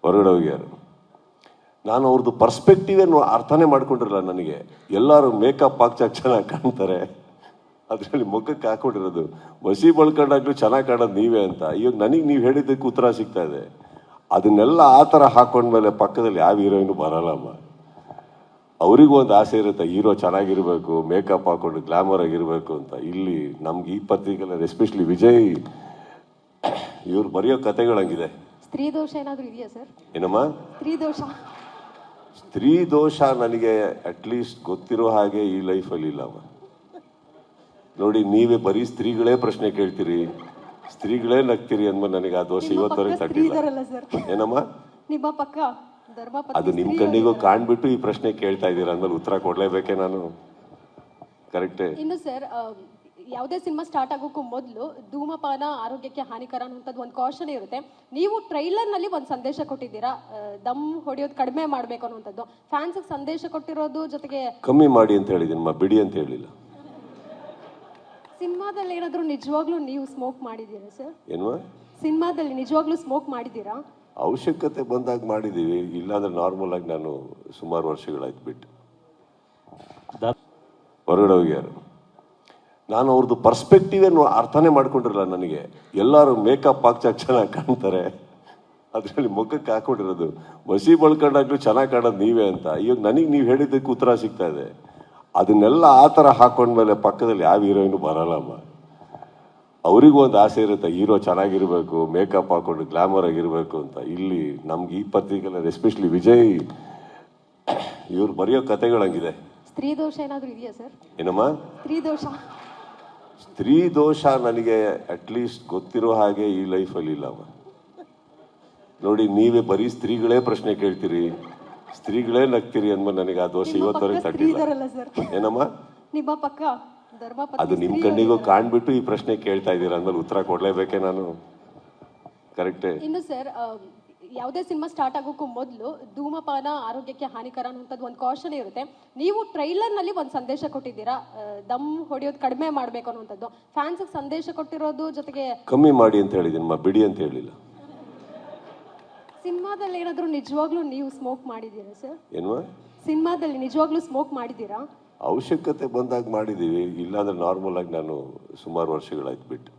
ಹೊರಗಡೆ ಹೋಗ್ಯಾರು. ನಾನು ಅವ್ರದ್ದು ಪರ್ಸ್ಪೆಕ್ಟಿವೇ ಅರ್ಥನೇ ಮಾಡ್ಕೊಂಡಿರಲ್ಲ. ನನಗೆ ಎಲ್ಲರೂ ಮೇಕಪ್ ಹಾಕ್ಚಾಕ್ ಚೆನ್ನಾಗಿ ಕಾಣ್ತಾರೆ, ಅದರಲ್ಲಿ ಮುಖಕ್ಕೆ ಹಾಕೊಂಡಿರೋದು ಮಸಿ ಬಳ್ಕೊಂಡಾಗ್ಲೂ ಚೆನ್ನಾಗಿ ಕಾಣೋದು ನೀವೇ ಅಂತ. ಇವಾಗ ನನಗೆ ನೀವು ಹೇಳಿದ್ದಕ್ಕೆ ಉತ್ತರ ಸಿಗ್ತಾ ಇದೆ. ಅದನ್ನೆಲ್ಲ ಆ ಥರ ಹಾಕೊಂಡ್ಮೇಲೆ ಪಕ್ಕದಲ್ಲಿ ಯಾವ ಹೀರೋಯಿನು ಬರಲ್ಲಮ್ಮ. ಅವರಿಗೂ ಒಂದು ಆಸೆ ಇರುತ್ತೆ, ಹೀರೋ ಚೆನ್ನಾಗಿರ್ಬೇಕು, ಮೇಕಪ್ ಹಾಕೊಂಡು ಗ್ಲಾಮರ್ ಆಗಿರ್ಬೇಕು ಅಂತ. ಇಲ್ಲಿ ನಮ್ಗೆ ಈ ಪತ್ರಿಕೆಲ್ಲ ಎಸ್ಪೆಷಲಿ ವಿಜಯ್ ಇವ್ರು ಬರೆಯೋ ಕತೆಗಳಂಗಿದೆ. ಸ್ತ್ರೀ ದೋಷ ಏನಾದರೂ ಇದೆಯಾ ಸರ್? ಏನಮ್ಮ? ಸ್ತ್ರೀ ದೋಷ ನನಗೆ ಅಟ್ಲೀಸ್ಟ್ ಗೊತ್ತಿರೋ ಹಾಗೆ ಈ ಲೈಫಲ್ಲಿ ಇಲ್ಲಮ್ಮ. ನೋಡಿ, ನೀವೇ ಬರೀ ಸ್ತ್ರೀಗಳೇ ಪ್ರಶ್ನೆ ಕೇಳ್ತೀರಿ, ಸ್ತ್ರೀಗಳೇ ನಗ್ತೀರಿ ಅಂದ್ಮೇಲೆ ನನಗೆ ಆ ದೋಷ ಇವತ್ತವರೆಗೆ ತಟ್ಟಿಲ್ಲ. ಏನಮ್ಮ? ನಿಮ್ಮ ಪಕ್ಕ ಅದು ನಿಮ್ಮ ಕಣ್ಣಿಗೂ ಕಾಣ್ಬಿಟ್ಟು ಈ ಪ್ರಶ್ನೆ ಕೇಳ್ತಾ ಇದ್ದೀರಾ ಅಂದ್ಮೇಲೆ ಉತ್ತರ ಕೊಡ್ಲೇಬೇಕೆ ನಾನು? ಕರೆಕ್ಟೇ. ಇನ್ನು ಸರ್, ಯಾವುದೇ ಸಿನಿಮಾ ಸ್ಟಾರ್ಟ್ ಆಗೋಕ್ಕೂ ಮೊದಲು ಧೂಮಪಾನ ಆರೋಗ್ಯಕ್ಕೆ ಹಾನಿಕರ ಅನ್ನುವಂಥದ್ದು ಒಂದು ಕಾಷನ್ ಇರುತ್ತೆ. ನೀವು ಟ್ರೈಲರ್ನಲ್ಲಿ ಒಂದು ಸಂದೇಶ ಕೊಟ್ಟಿದ್ದೀರಾ, ದಮ್ ಹೊಡೆಯೋದು ಕಡಿಮೆ ಮಾಡಬೇಕು ಅನ್ನುವಂಥದ್ದು. ಫ್ಯಾನ್ಸ್ಗೆ ಸಂದೇಶ ಕೊಟ್ಟಿರೋದು ಜೊತೆಗೆ ಕಮ್ಮಿ ಮಾಡಿ ಅಂತ ಹೇಳಿದ್ದೀನಿ, ಬಿಡಿ ಅಂತ ಹೇಳಿಲ್ಲ. ಸಿನಿಮಾದಲ್ಲಿ ಏನಾದರೂ ನಿಜವಾಗ್ಲೂ ನೀವು ಸ್ಮೋಕ್ ಮಾಡಿದ್ದೀರಾ ಸರ್? ಏನು? ಸಿನಿಮಾದಲ್ಲಿ ನಿಜವಾಗ್ಲೂ ಸ್ಮೋಕ್ ಮಾಡಿದ್ದೀರಾ? ಅವಶ್ಯಕತೆ ಬಂದಾಗ ಮಾಡಿದ್ದೀವಿ, ಇಲ್ಲಾಂದ್ರೆ ನಾರ್ಮಲ್ ಆಗಿ ನಾನು ಸುಮಾರು ವರ್ಷಗಳಾಯ್ತು ಬಿಟ್ಟು. ಹೊರಗಡೆ ಹೋಗ್ಯಾರು. ನಾನು ಅವ್ರದ್ದು ಪರ್ಸ್ಪೆಕ್ಟಿವೇ ಅರ್ಥನೇ ಮಾಡ್ಕೊಂಡಿರಲ್ಲ. ನನಗೆ ಎಲ್ಲರೂ ಮೇಕಪ್ ಹಾಕ್ಚಾಕ್ ಚೆನ್ನಾಗಿ ಕಾಣ್ತಾರೆ, ಅದರಲ್ಲಿ ಮುಖಕ್ಕೆ ಹಾಕೊಂಡಿರೋದು ಮಸಿ ಬಳ್ಕೊಂಡಾಗ್ಲೂ ಚೆನ್ನಾಗಿ ಕಾಣೋದು ನೀವೇ ಅಂತ. ಇವಾಗ ನನಗೆ ನೀವು ಹೇಳಿದ್ದಕ್ಕೆ ಉತ್ತರ ಸಿಗ್ತಾ ಇದೆ. ಅದನ್ನೆಲ್ಲ ಆ ಥರ ಹಾಕೊಂಡ್ಮೇಲೆ ಪಕ್ಕದಲ್ಲಿ ಯಾವ ಹೀರೋಯಿನು ಬರಲ್ಲಮ್ಮ. ಅವರಿಗೂ ಒಂದು ಆಸೆ ಇರುತ್ತೆ, ಹೀರೋ ಚೆನ್ನಾಗಿರ್ಬೇಕು, ಮೇಕಪ್ ಹಾಕೊಂಡು ಗ್ಲಾಮರ್ ಆಗಿರ್ಬೇಕು ಅಂತ. ಇಲ್ಲಿ ನಮ್ಗೆ ಈ ಪತ್ರಿಕೆಲ್ಲ ಎಸ್ಪೆಷಲಿ ವಿಜಯ್ ಇವ್ರು ಬರೆಯೋ ಕತೆಗಳಂಗಿದೆ. ಸ್ತ್ರೀ ದೋಷ ಏನಾದರೂ ಇದೆಯಾ ಸರ್? ಏನಮ್ಮ? ಸ್ತ್ರೀ ದೋಷ ನನಗೆ ಅಟ್ಲೀಸ್ಟ್ ಗೊತ್ತಿರೋ ಹಾಗೆ ಈ ಲೈಫಲ್ಲಿ ಇಲ್ಲಮ್ಮ. ನೋಡಿ, ನೀವೇ ಬರೀ ಸ್ತ್ರೀಗಳೇ ಪ್ರಶ್ನೆ ಕೇಳ್ತೀರಿ, ಸ್ತ್ರೀಗಳೇ ನಗ್ತೀರಿ ಅಂದ್ಮೇಲೆ ನನಗೆ ಆ ದೋಷ ಇವತ್ತವರೆಗೆ ತಟ್ಟಿಲ್ಲ. ಏನಮ್ಮ? ನಿಮ್ಮ ಪಕ್ಕ ಅದು ನಿಮ್ಮ ಕಣ್ಣಿಗೂ ಕಾಣ್ಬಿಟ್ಟು ಈ ಪ್ರಶ್ನೆ ಕೇಳ್ತಾ ಇದ್ದೀರಾ ಅಂದ್ಮೇಲೆ ಉತ್ತರ ಕೊಡ್ಲೇಬೇಕೆ ನಾನು? ಕರೆಕ್ಟೇ. ಇನ್ನು ಸರ್, ಯಾವುದೇ ಸಿನಿಮಾ ಸ್ಟಾರ್ಟ್ ಆಗೋಕ್ಕೂ ಮೊದಲು ಧೂಮಪಾನ ಆರೋಗ್ಯಕ್ಕೆ ಹಾನಿಕರ ಅನ್ನುವಂಥದ್ದು ಒಂದು ಕಾಷನ್ ಇರುತ್ತೆ. ನೀವು ಟ್ರೈಲರ್ನಲ್ಲಿ ಒಂದು ಸಂದೇಶ ಕೊಟ್ಟಿದ್ದೀರಾ, ದಮ್ ಹೊಡೆಯೋದು ಕಡಿಮೆ ಮಾಡಬೇಕು ಅನ್ನುವಂಥದ್ದು. ಫ್ಯಾನ್ಸ್ಗೆ ಸಂದೇಶ ಕೊಟ್ಟಿರೋದು ಜೊತೆಗೆ ಕಮ್ಮಿ ಮಾಡಿ ಅಂತ ಹೇಳಿದ್ದೀನಿ, ಬಿಡಿ ಅಂತ ಹೇಳಿಲ್ಲ. ಸಿನಿಮಾದಲ್ಲಿ ಏನಾದರೂ ನಿಜವಾಗ್ಲೂ ನೀವು ಸ್ಮೋಕ್ ಮಾಡಿದ್ದೀರಾ ಸರ್? ಏನು? ಸಿನಿಮಾದಲ್ಲಿ ನಿಜವಾಗ್ಲೂ ಸ್ಮೋಕ್ ಮಾಡಿದ್ದೀರಾ? ಅವಶ್ಯಕತೆ ಬಂದಾಗ ಮಾಡಿದ್ದೀವಿ, ಇಲ್ಲಾಂದ್ರೆ ನಾರ್ಮಲ್ ಆಗಿ ನಾನು ಸುಮಾರು ವರ್ಷಗಳಾಯ್ತು ಬಿಟ್ಟು.